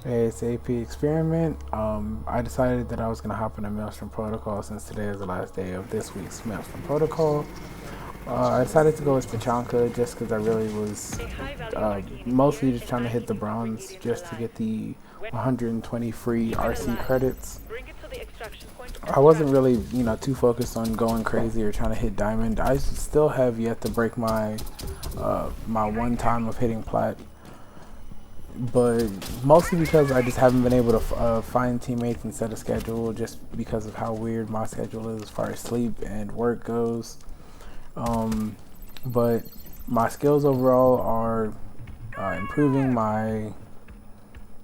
ASAP experiment. I decided that I was going to hop in a Maelstrom protocol since today is the last day of this week's Maelstrom protocol. I decided to go with Pachanka just because I really was mostly just trying to hit the bronze just to get the 120 free RC credits. I wasn't really, too focused on going crazy or trying to hit diamond. I still have yet to break my one time of hitting plat, but mostly because I just haven't been able to find teammates and set a schedule just because of how weird my schedule is as far as sleep and work goes. But my skills overall are improving.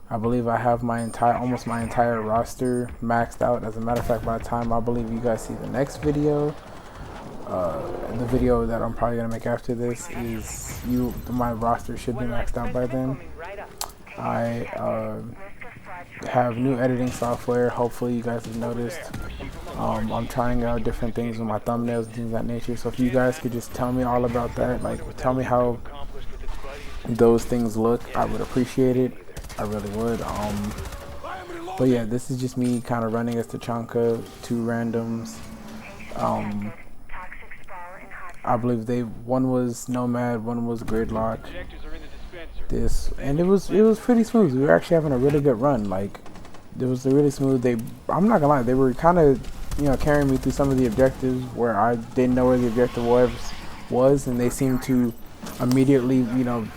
I believe I have almost my entire roster maxed out. As a matter of fact, by the time I believe you guys see the next video, the video that I'm probably gonna make after this my roster should be maxed out by then. I have new editing software. Hopefully you guys have noticed. I'm trying out different things with my thumbnails and things of that nature. So if you guys could just tell me all about that, like tell me how those things look, I would appreciate it. I really would. But yeah, this is just me kind of running as Tachanka, two randoms. I believe one was Nomad, one was Gridlock. It was pretty smooth. We were actually having a really good run. Like, it was really smooth. I'm not gonna lie, they were kind of carrying me through some of the objectives where I didn't know where the objective was, and they seemed to immediately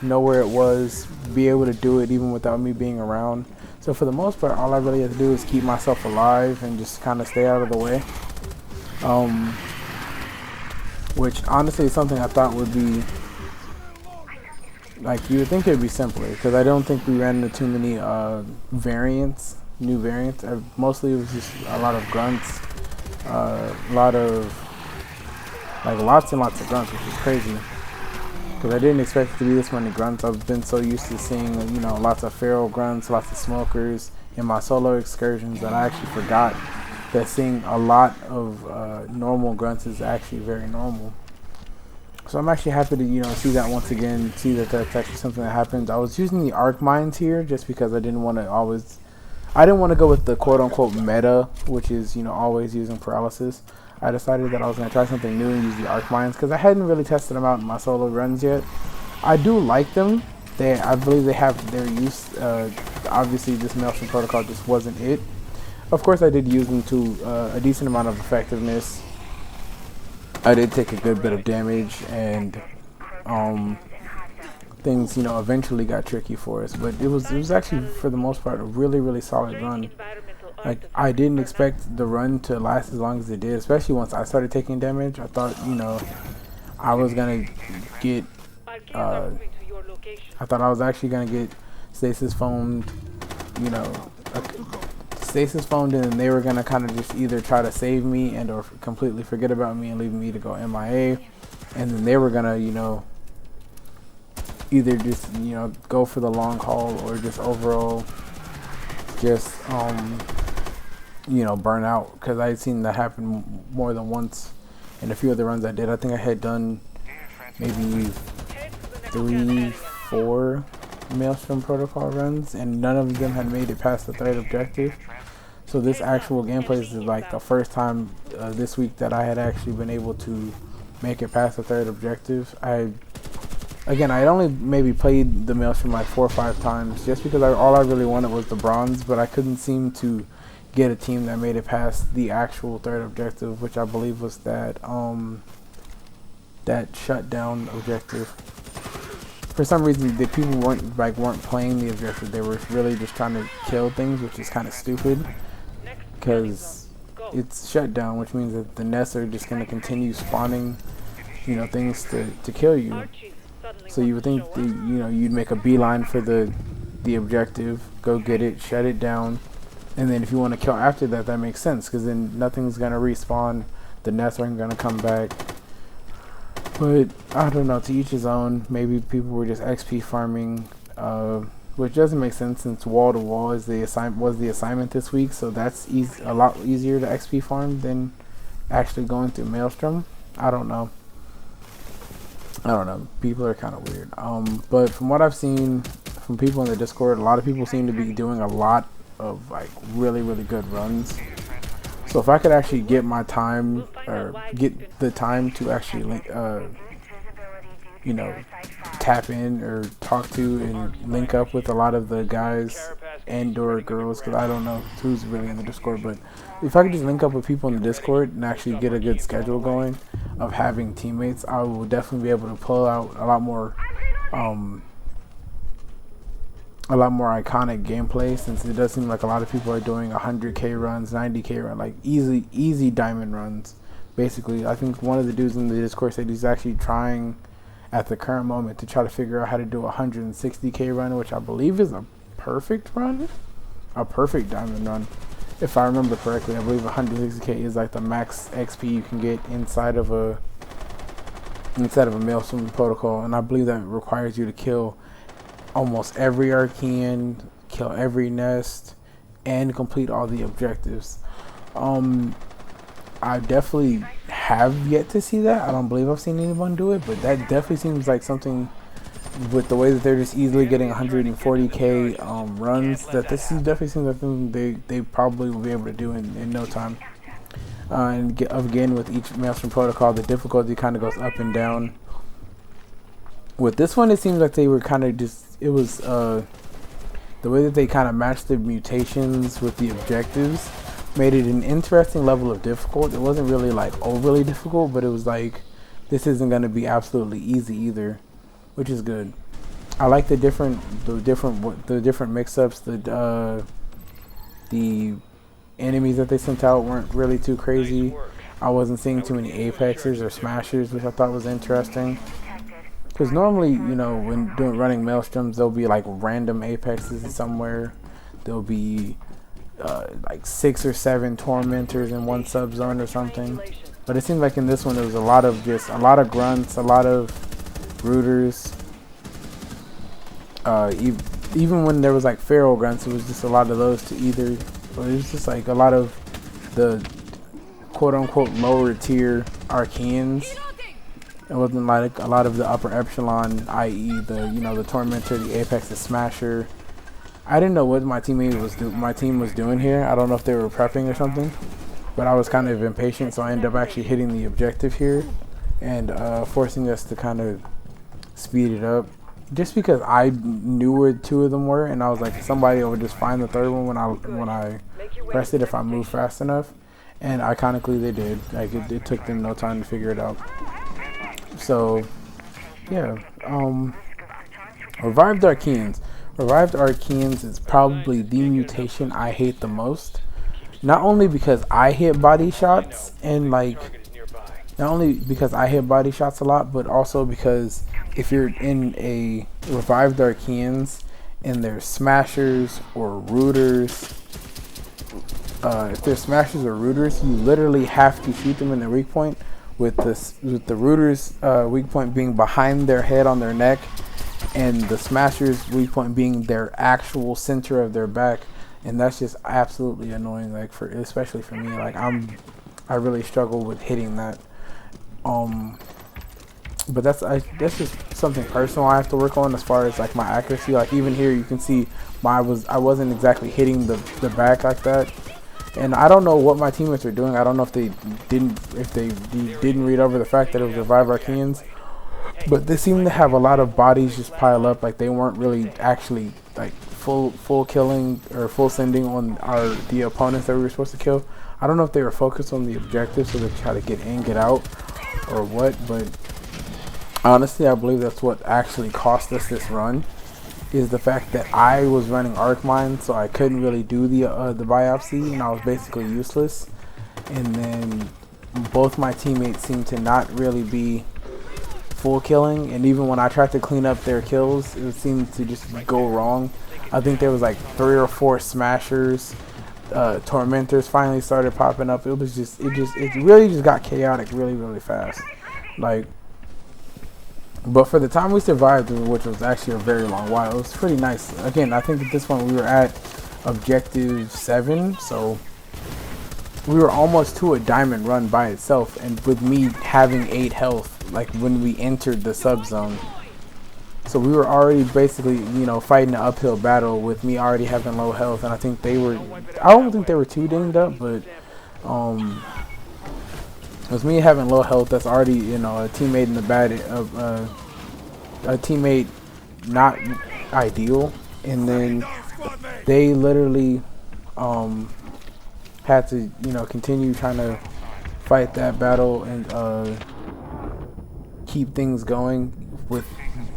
know where it was, be able to do it even without me being around. So for the most part, all I really had to do is keep myself alive and just kind of stay out of the way. Which honestly is something I thought would be, like, you would think it would be simpler, because I don't think we ran into too many new variants. Mostly it was just a lot of grunts, lots and lots of grunts, which is crazy, because I didn't expect it to be this many grunts. I've been so used to seeing lots of feral grunts, lots of smokers in my solo excursions that I actually forgot that seeing a lot of normal grunts is actually very normal. So I'm actually happy to see that once again, see that that's actually something that happens. I was using the arc mines here just because I didn't want to go with the quote unquote meta, which is always using paralysis. I decided that I was going to try something new and use the arc mines because I hadn't really tested them out in my solo runs yet. I do like them. I believe they have their use. Obviously this Malestrom protocol just wasn't it. Of course I did use them to a decent amount of effectiveness. I did take a good bit of damage, and things eventually got tricky for us, but it was actually for the most part a really solid run. Like, I didn't expect the run to last as long as it did, especially once I started taking damage. I thought I was gonna get I thought I was actually gonna get stasis foamed, stasis foamed, and then they were gonna kind of just either try to save me and or completely forget about me and leave me to go MIA, and then they were gonna either just go for the long haul or just overall just burn out, because I had seen that happen more than once in a few of the runs I did. I think I had done maybe 3-4 Maelstrom protocol runs, and none of them had made it past the third objective. So this actual gameplay is like the first time this week that I had actually been able to make it past the third objective. I only maybe played the Maelstrom like 4 or 5 times just because all I really wanted was the bronze, but I couldn't seem to get a team that made it past the actual third objective, which I believe was that shutdown objective. For some reason, the people weren't playing the objective. They were really just trying to kill things, which is kind of stupid, because it's shutdown, which means that the nests are just going to continue spawning, things to kill you. So you would think that, you'd make a beeline for the objective, go get it, shut it down, and then if you want to kill after that, that makes sense, because then nothing's going to respawn, the nests aren't going to come back. But I don't know, to each his own. Maybe people were just XP farming, which doesn't make sense since wall to wall was the assignment this week. So that's a lot easier to XP farm than actually going through Maelstrom. I don't know. I don't know. People are kind of weird. But from what I've seen from people in the Discord, a lot of people seem to be doing a lot of like really, really good runs. So if I could actually get my time or get the time to actually you know, tap in or talk to and link up with a lot of the guys and or girls, because I don't know who's really in the Discord, but if I could just link up with people in the Discord and actually get a good schedule going of having teammates, I will definitely be able to pull out a lot more iconic gameplay, since it does seem like a lot of people are doing 100k runs, 90k run, like easy diamond runs. Basically, I think one of the dudes in the Discord said he's actually trying at the current moment to try to figure out how to do a 160k run, which I believe is a perfect run, a perfect diamond run. If I remember correctly, I believe 160k is like the max XP you can get inside of a Maelstrom protocol, and I believe that requires you to kill almost every Archean, kill every nest, and complete all the objectives. I definitely have yet to see that. I don't believe I've seen anyone do it, but that definitely seems like something, with the way that they're just easily getting 140k runs, that this definitely seems like something they probably will be able to do in no time. And again, with each Maelstrom protocol, the difficulty kind of goes up and down. With this one, it seems like they were kind of just, it was the way that they kind of matched the mutations with the objectives made it an interesting level of difficult. It wasn't really like overly difficult, but it was like, this isn't going to be absolutely easy either, which is good. I like the different mix-ups. The enemies that they sent out weren't really too crazy. I wasn't seeing too many apexers or smashers, which I thought was interesting. Because normally, you know, when running Maelstroms, there'll be like random apexes somewhere. There'll be like 6 or 7 tormentors in one sub-zone or something. But it seemed like in this one there was a lot of grunts, a lot of rooters. Even when there was like feral grunts, it was just a lot of those to either. It was just like a lot of the quote-unquote lower tier Archeans. It wasn't like a lot of the upper echelon, i.e. the Tormentor, the Apex, the Smasher. I didn't know what my team was doing here. I don't know if they were prepping or something, but I was kind of impatient, so I ended up actually hitting the objective here and forcing us to kind of speed it up. Just because I knew where 2 of them were, and I was like, somebody would just find the 3rd one when I pressed it if I moved fast enough. And iconically, they did. Like it took them no time to figure it out. So, yeah. Revived Archeans. Revived Archeans is probably the mutation I hate the most. Not only because I hit body shots and not only because I hit body shots a lot, but also because if you're in a Revived Archeans and there's smashers or rooters, if there's smashers or rooters, you literally have to shoot them in their weak point, with the rooters weak point being behind their head on their neck, and the smashers weak point being their actual center of their back. And that's just absolutely annoying, like especially for me. Like I really struggle with hitting that. But that's just something personal I have to work on as far as like my accuracy. Like even here you can see I wasn't exactly hitting the back like that. And I don't know what my teammates are doing. I don't know if they didn't read over the fact that it was Revive Archeans. But they seem to have a lot of bodies just pile up. Like they weren't really actually like full killing or full sending on the opponents that we were supposed to kill. I don't know if they were focused on the objective, so they try to get in, get out, or what. But honestly, I believe that's what actually cost us this run, is the fact that I was running Arc Mine, so I couldn't really do the biopsy, and I was basically useless. And then both my teammates seemed to not really be full killing, and even when I tried to clean up their kills, it seemed to just go wrong. I think there was like 3 or 4 smashers. Tormentors finally started popping up. It really just got chaotic really fast. Like, but for the time we survived, which was actually a very long while, it was pretty nice. Again, I think at this point we were at objective 7, so we were almost to a diamond run by itself, and with me having 8 health like when we entered the sub zone. So we were already basically, you know, fighting an uphill battle with me already having low health, and I think they were. I don't think they were too dinged up, but with me having low health, that's already, you know, a teammate in the bad, a teammate not ideal, and then they literally had to, you know, continue trying to fight that battle and keep things going with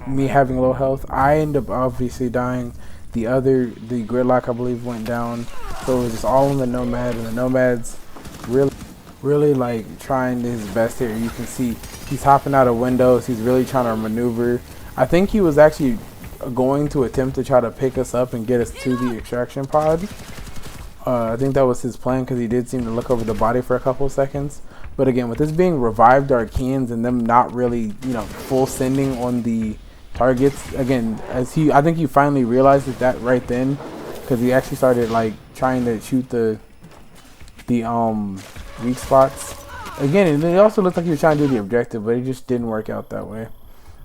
me having low health. I ended up obviously dying. The gridlock, I believe, went down. So it was just all on the Nomad, and the Nomad's really like trying his best here. You can see he's hopping out of windows. He's really trying to maneuver. I think he was actually going to attempt to try to pick us up and get us to the extraction pod. I think that was his plan, because he did seem to look over the body for a couple of seconds. But again, with this being revived Archeans and them not really, you know, full sending on the targets, again, I think he finally realized that right then, because he actually started like trying to shoot the weak spots again, and it also looked like he was trying to do the objective, but it just didn't work out that way.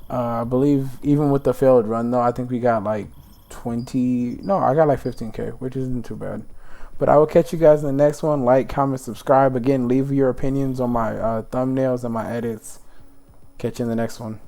I believe even with the failed run though, I think we got like I got like 15k, which isn't too bad. But I will catch you guys in the next one. Like, comment, subscribe. Again, leave your opinions on my thumbnails and my edits. Catch you in the next one.